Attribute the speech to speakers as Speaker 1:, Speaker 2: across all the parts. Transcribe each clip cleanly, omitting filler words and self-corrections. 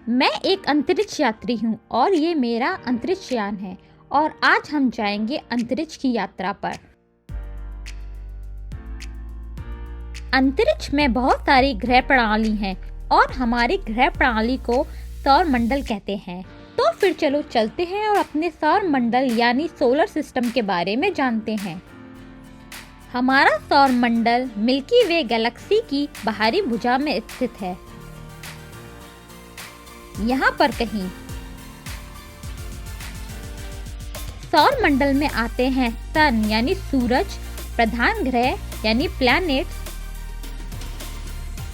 Speaker 1: मैं एक अंतरिक्ष यात्री हूँ और ये मेरा अंतरिक्ष यान है और आज हम जाएंगे अंतरिक्ष की यात्रा पर। अंतरिक्ष में बहुत सारी ग्रह प्रणाली हैं और हमारी ग्रह प्रणाली को सौर मंडल कहते हैं। तो फिर चलो चलते हैं और अपने सौर मंडल यानी सोलर सिस्टम के बारे में जानते हैं। हमारा सौर मंडल मिल्की वे गैलेक्सी की बाहरी भुजा में स्थित है। यहाँ पर कहीं सौर मंडल में आते हैं सन यानी सूरज, प्रधान ग्रह यानी प्लैनेट्स,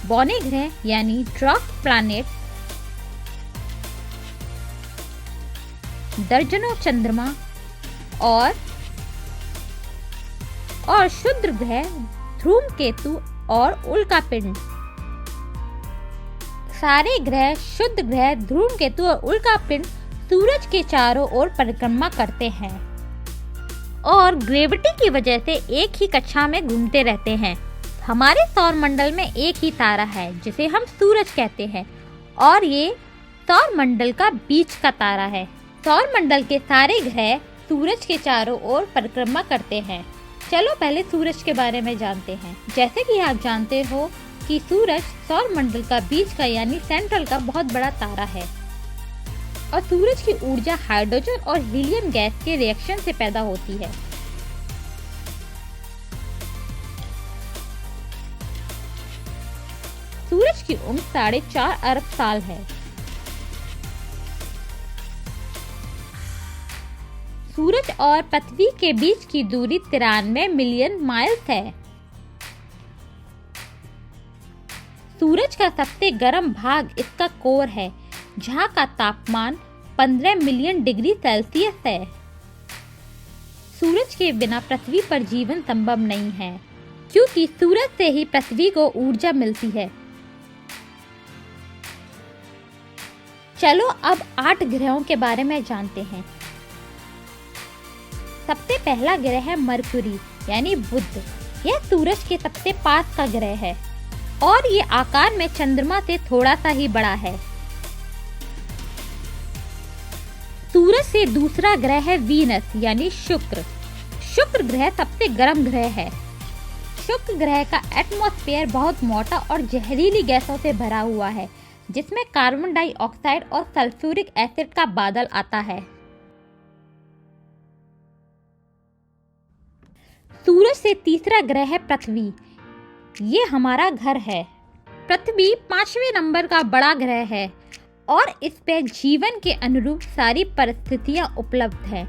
Speaker 1: बौने ग्रह यानी ड्वार्फ प्लैनेट, दर्जनों चंद्रमा और क्षुद्र ग्रह, धूमकेतु और उल्कापिंड। सारे ग्रह, शुद्ध ग्रह, धूमकेतु और उल्कापिंड सूरज के चारों ओर परिक्रमा करते हैं और ग्रेविटी की वजह से एक ही कक्षा में घूमते रहते हैं। हमारे सौर मंडल में एक ही तारा है जिसे हम सूरज कहते हैं और ये सौर मंडल का बीच का तारा है। सौर मंडल के सारे ग्रह सूरज के चारों ओर परिक्रमा करते हैं। चलो पहले सूरज के बारे में जानते हैं। जैसे कि आप जानते हो कि सूरज सौर मंडल का बीच का यानी सेंट्रल का बहुत बड़ा तारा है और सूरज की ऊर्जा हाइड्रोजन और हीलियम गैस के रिएक्शन से पैदा होती है। सूरज की उम्र 4.5 अरब साल है। सूरज और पृथ्वी के बीच की दूरी 93 मिलियन माइल्स है। सूरज का सबसे गर्म भाग इसका कोर है, जहाँ का तापमान 15 मिलियन डिग्री सेल्सियस है। सूरज के बिना पृथ्वी पर जीवन संभव नहीं है, क्योंकि सूरज से ही पृथ्वी को ऊर्जा मिलती है। चलो अब 8 ग्रहों के बारे में जानते हैं। सबसे पहला ग्रह है मरकुरी यानी बुध। यह सूरज के सबसे पास का ग्रह है और ये आकार में चंद्रमा से थोड़ा सा ही बड़ा है। सूरज से दूसरा ग्रह है वीनस यानी शुक्र। शुक्र ग्रह सबसे गर्म ग्रह है। शुक्र ग्रह का एटमॉस्फेयर बहुत मोटा और जहरीली गैसों से भरा हुआ है, जिसमें कार्बन डाइऑक्साइड और सल्फ्यूरिक एसिड का बादल आता है। सूरज से तीसरा ग्रह है पृथ्वी। ये हमारा घर है। पृथ्वी 5वें नंबर का बड़ा ग्रह है और इस पे जीवन के अनुरूप सारी परिस्थितियां उपलब्ध हैं।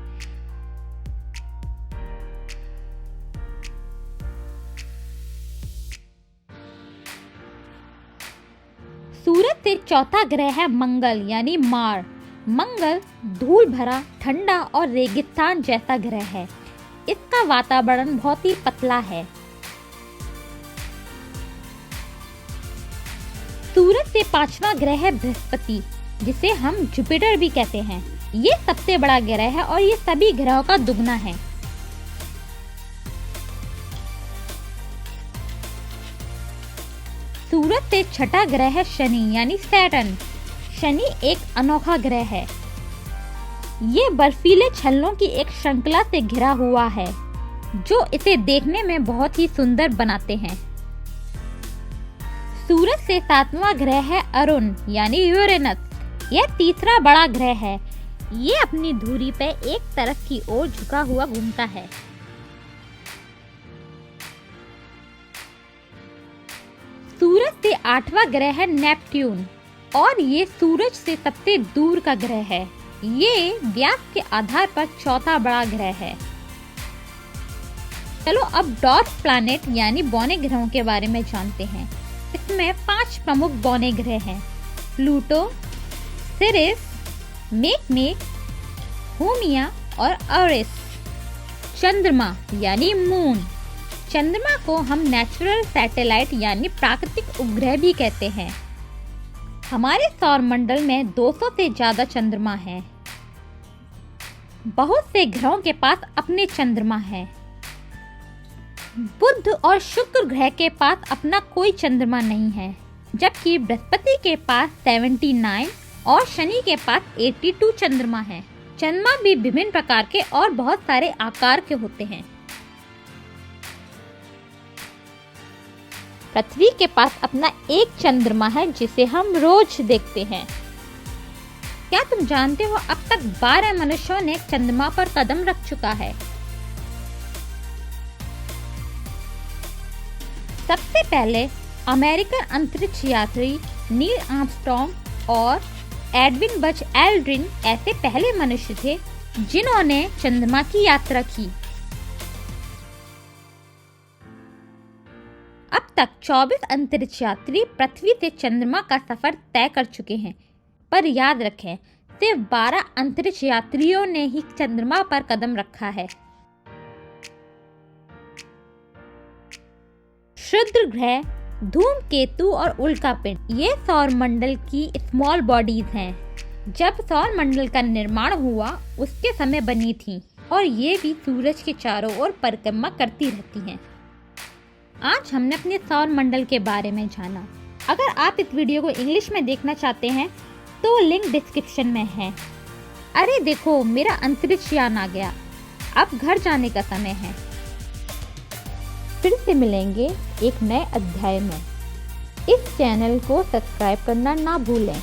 Speaker 1: सूरज से चौथा ग्रह है मंगल यानी मार। मंगल धूल भरा, ठंडा और रेगिस्तान जैसा ग्रह है। इसका वातावरण बहुत ही पतला है। सूरज से 5वां ग्रह है बृहस्पति, जिसे हम जुपिटर भी कहते हैं। ये सबसे बड़ा ग्रह है और ये सभी ग्रहों का दुगना है। सूरज से छठा ग्रह है शनि यानी सैटर्न। शनि एक अनोखा ग्रह है। ये बर्फीले छल्लों की एक श्रृंखला से घिरा हुआ है, जो इसे देखने में बहुत ही सुंदर बनाते हैं। सूरज से 7वां ग्रह है अरुण यानी यूरेनस। यह तीसरा बड़ा ग्रह है। ये अपनी धुरी पे एक तरफ की ओर झुका हुआ घूमता है। सूरज से 8वां ग्रह है नेपट्यून और ये सूरज से सबसे दूर का ग्रह है। ये व्यास के आधार पर चौथा बड़ा ग्रह है। चलो अब ड्वार्फ प्लैनेट यानी बौने ग्रहों के बारे में जानते हैं। इसमें 5 प्रमुख बौने ग्रह हैं: प्लूटो, सिरिस, मेकमेक, हुमिया और अरिस। चंद्रमा यानी मून। चंद्रमा को हम नेचुरल सैटेलाइट यानी प्राकृतिक उपग्रह भी कहते हैं। हमारे सौर मंडल में 200 से ज्यादा चंद्रमा हैं। बहुत से ग्रहों के पास अपने चंद्रमा हैं। बुध और शुक्र ग्रह के पास अपना कोई चंद्रमा नहीं है, जबकि बृहस्पति के पास 79 और शनि के पास 82 चंद्रमा है। चंद्रमा भी विभिन्न प्रकार के और बहुत सारे आकार के होते हैं। पृथ्वी के पास अपना एक चंद्रमा है जिसे हम रोज देखते हैं। क्या तुम जानते हो अब तक 12 मनुष्यों ने चंद्रमा पर कदम रख चुका है। सबसे पहले अमेरिकन अंतरिक्ष यात्री नील आर्मस्ट्रॉन्ग और एडविन बज एल्ड्रिन ऐसे पहले मनुष्य थे जिन्होंने चंद्रमा की यात्रा की। अब तक 24 अंतरिक्ष यात्री पृथ्वी से चंद्रमा का सफर तय कर चुके हैं, पर याद रखें सिर्फ 12 अंतरिक्ष यात्रियों ने ही चंद्रमा पर कदम रखा है। क्षुद्र ग्रह, धूमकेतु और उल्कापिंड ये सौर मंडल की स्मॉल बॉडीज हैं। जब सौर मंडल का निर्माण हुआ उसके समय बनी थी और ये भी सूरज के चारों ओर परिक्रमा करती रहती हैं। आज हमने अपने सौर मंडल के बारे में जाना। अगर आप इस वीडियो को इंग्लिश में देखना चाहते हैं तो लिंक डिस्क्रिप्शन में है। अरे देखो, मेरा अंतरिक्ष यान आ गया। अब घर जाने का समय है। फिर से मिलेंगे एक नए अध्याय में। इस चैनल को सब्सक्राइब करना ना भूलें।